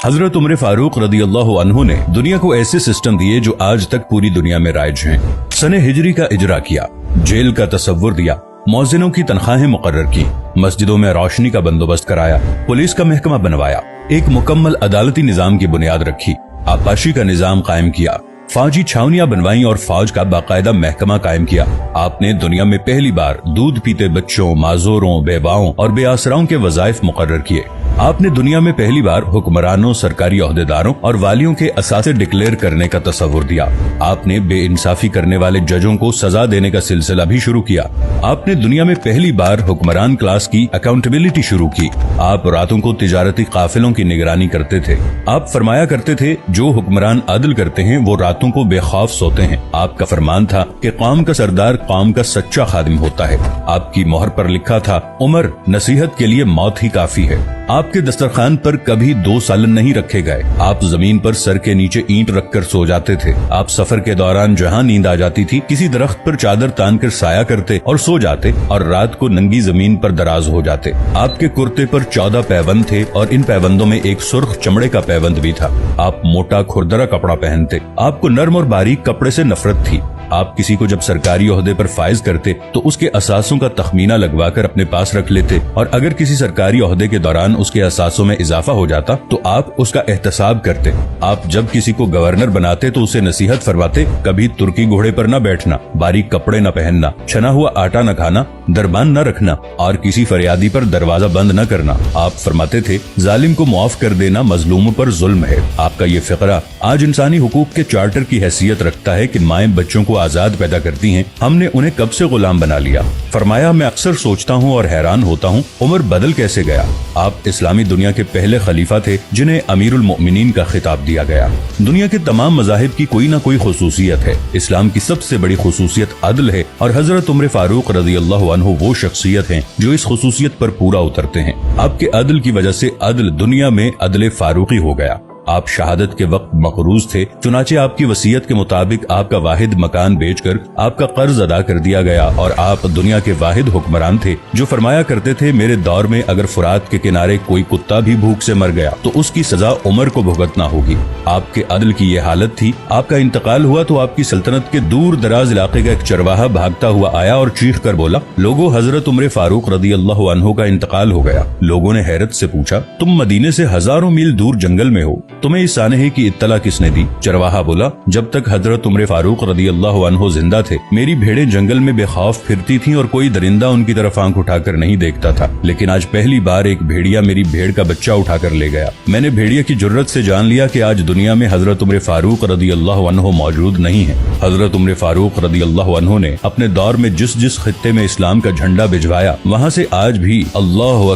हजरत उमर फारूक रदियल्लाहु अन्हु ने दुनिया को ऐसे सिस्टम दिए जो आज तक पूरी दुनिया में राइज हैं। सने हिजरी का इजरा किया, जेल का तसव्वुर दिया, मौजिनों की तनख्वाहें मुकर्रर की, मस्जिदों में रोशनी का बंदोबस्त कराया, पुलिस का महकमा बनवाया, एक मुकम्मल अदालती निजाम की बुनियाद रखी, आबपाशी का निजाम कायम किया, फौजी छावनियां बनवाई और फौज का बाकायदा महकमा कायम किया। आपने दुनिया में पहली बार दूध पीते बच्चों, माजूरों, बेवाओं और बेआसराओं के वज़ाइफ मुकर्रर किए। आपने दुनिया में पहली बार हुक्मरानों, सरकारी ओहदेदारों और वालियों के असासे डिक्लेयर करने का तसव्वुर दिया। आपने बेइंसाफी करने वाले जजों को सजा देने का सिलसिला भी शुरू किया। आपने दुनिया में पहली बार हुक्मरान क्लास की अकाउंटेबिलिटी शुरू की। आप रातों को तिजारती काफिलों की निगरानी करते थे। आप फरमाया करते थे, जो हुक्मरान अदल करते हैं वो रातों को बेखौफ सोते हैं। आपका फरमान था कि कौम का सरदार कौम का सच्चा खादिम होता है। आपकी मोहर पर लिखा था, उमर नसीहत के लिए मौत ही काफी है। आपके दस्तरखान पर कभी 2 सालन नहीं रखे गए। आप जमीन पर सर के नीचे ईंट रखकर सो जाते थे। आप सफर के दौरान जहां नींद आ जाती थी, किसी दरख्त पर चादर तान कर साया करते और सो जाते और रात को नंगी जमीन पर दराज हो जाते। आपके कुर्ते पर 14 पैबंद थे और इन पैबंदों में एक सुर्ख चमड़े का पैबंद भी था। आप मोटा खुरदरा कपड़ा पहनते। आपको नर्म और बारीक कपड़े से नफरत थी। आप किसी को जब सरकारी ओहदे पर फाइज करते तो उसके असासों का तखमीना लगवाकर अपने पास रख लेते और अगर किसी सरकारी ओहदे के दौरान उसके असासों में इजाफा हो जाता तो आप उसका एहतसाब करते। आप जब किसी को गवर्नर बनाते तो उसे नसीहत फरमाते, कभी तुर्की घोड़े पर न बैठना, बारीक कपड़े न पहनना, छना हुआ आटा न खाना, दरबान न रखना और किसी फरियादी पर दरवाजा बंद न करना। आप फरमाते थे, जालिम को मुआफ कर देना मजलूमों पर जुल्म है। आपका ये फिक्रा आज इंसानी हुकूक के चार्टर की हैसियत रखता है कि माएं बच्चों को आजाद पैदा करती हैं, हमने उन्हें कब से गुलाम बना लिया। फरमाया, मैं अक्सर सोचता हूँ और हैरान होता हूँ, उमर बदल कैसे गया। आप इस्लामी दुनिया के पहले खलीफा थे जिन्हें अमीरुल मोमिनीन का खिताब दिया गया। दुनिया के तमाम मज़ाहिब की कोई न कोई खुसूसियत है। इस्लाम की सबसे बड़ी खुसूसियत अदल है और हजरत उमर फारूक रज़ियल्लाहु अन्हु वो शख्सियत हैं जो इस खुसूसियत पर पूरा उतरते हैं। आपके अदल की वजह से अदल दुनिया में अदल फारूकी हो गया। आप शहादत के वक्त मकरूज थे, चुनाचे आपकी वसीयत के मुताबिक आपका वाहिद मकान बेचकर आपका कर्ज अदा कर दिया गया और आप दुनिया के वाहिद हुक्मरान थे जो फरमाया करते थे, मेरे दौर में अगर फुरात के किनारे कोई कुत्ता भी भूख से मर गया तो उसकी सजा उमर को भुगतना होगी। आपके अदल की ये हालत थी। आपका इंतकाल हुआ तो आपकी सल्तनत के दूर दराज इलाके का एक चरवाहा भागता हुआ आया और चीख कर बोला, लोगों, हजरत उमर फारूक रज़ियल्लाहु अन्हु का इंतकाल हो गया। लोगों ने हैरत से पूछा, तुम मदीने से हजारों मील दूर जंगल में हो, तुम्हें इस सानहे की इत्तला किसने दी। चरवाहा बोला, जब तक हजरत उमर फारूक रज़ियल्लाहु अन्हु जिंदा थे मेरी भेड़ें जंगल में बेखौफ फिरती थीं और कोई दरिंदा उनकी तरफ आंख उठाकर नहीं देखता था, लेकिन आज पहली बार एक भेड़िया मेरी भेड़ का बच्चा उठाकर ले गया। मैंने भेड़िया की जुर्रत से जान लिया कि आज दुनिया में हजरत उमर फारूक रज़ियल्लाहु अन्हु मौजूद नहीं है। हजरत उमर फारूक रज़ियल्लाहु अन्हु ने अपने दौर में जिस जिस खित्ते में इस्लाम का झंडा भिजवाया वहाँ से आज भी अल्लाहु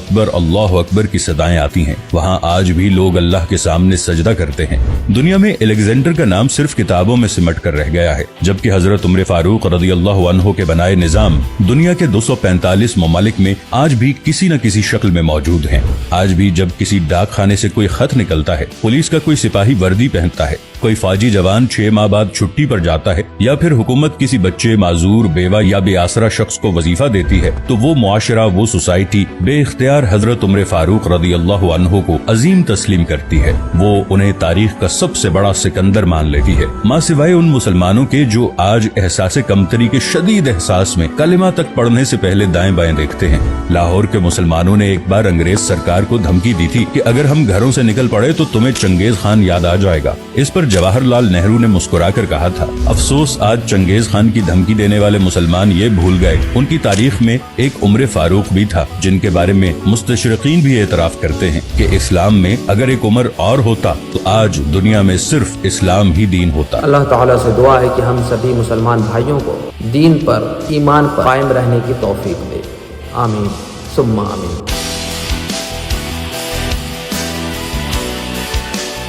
अकबर की सदाएं आती हैं। वहाँ आज भी लोग अल्लाह के सामने सजदा करते हैं। दुनिया में अलेक्जेंडर का नाम सिर्फ किताबों में सिमट कर रह गया है, जबकि हजरत उमर फारूक रज़ियल्लाहु अन्हु के बनाए निजाम दुनिया के 245 ममालिक में आज भी किसी न किसी शक्ल में मौजूद हैं। आज भी जब किसी डाक खाने से कोई खत निकलता है, पुलिस का कोई सिपाही वर्दी पहनता है, कोई फौजी जवान 6 माह बाद छुट्टी पर जाता है या फिर हुकूमत किसी बच्चे, माजूर, बेवा या बेआसरा शख्स को वजीफा देती है, तो वो मुआशरा, वो सोसाइटी बेइख्तियार हजरत उमर फारूक रज़ियल्लाहु अन्हु को अजीम तस्लीम करती है। वो उन्हें तारीख का सबसे बड़ा सिकंदर मान लेती है, मां सिवाय उन मुसलमानों के जो आज एहसास कमतरी के शदीद एहसास में कलिमा तक पढ़ने से पहले दाएं बाएं देखते हैं। लाहौर के मुसलमानों ने एक बार अंग्रेज सरकार को धमकी दी थी कि अगर हम घरों से निकल पड़े तो तुम्हें चंगेज खान याद आ जाएगा। इस पर जवाहरलाल नेहरू ने मुस्कुराकर कहा था, अफसोस आज चंगेज खान की धमकी देने वाले मुसलमान ये भूल गए उनकी तारीख में एक उमर फारूक भी था, जिनके बारे में मुस्तशरिकीन भी एतराफ करते हैं कि इस्लाम में अगर एक उमर और होता तो आज दुनिया में सिर्फ इस्लाम ही दीन होता। अल्लाह ताला से दुआ है कि हम सभी मुसलमान भाइयों को दीन पर, ईमान पर कायम रहने की तौफीक दे। आमीन सुम्मा आमीन।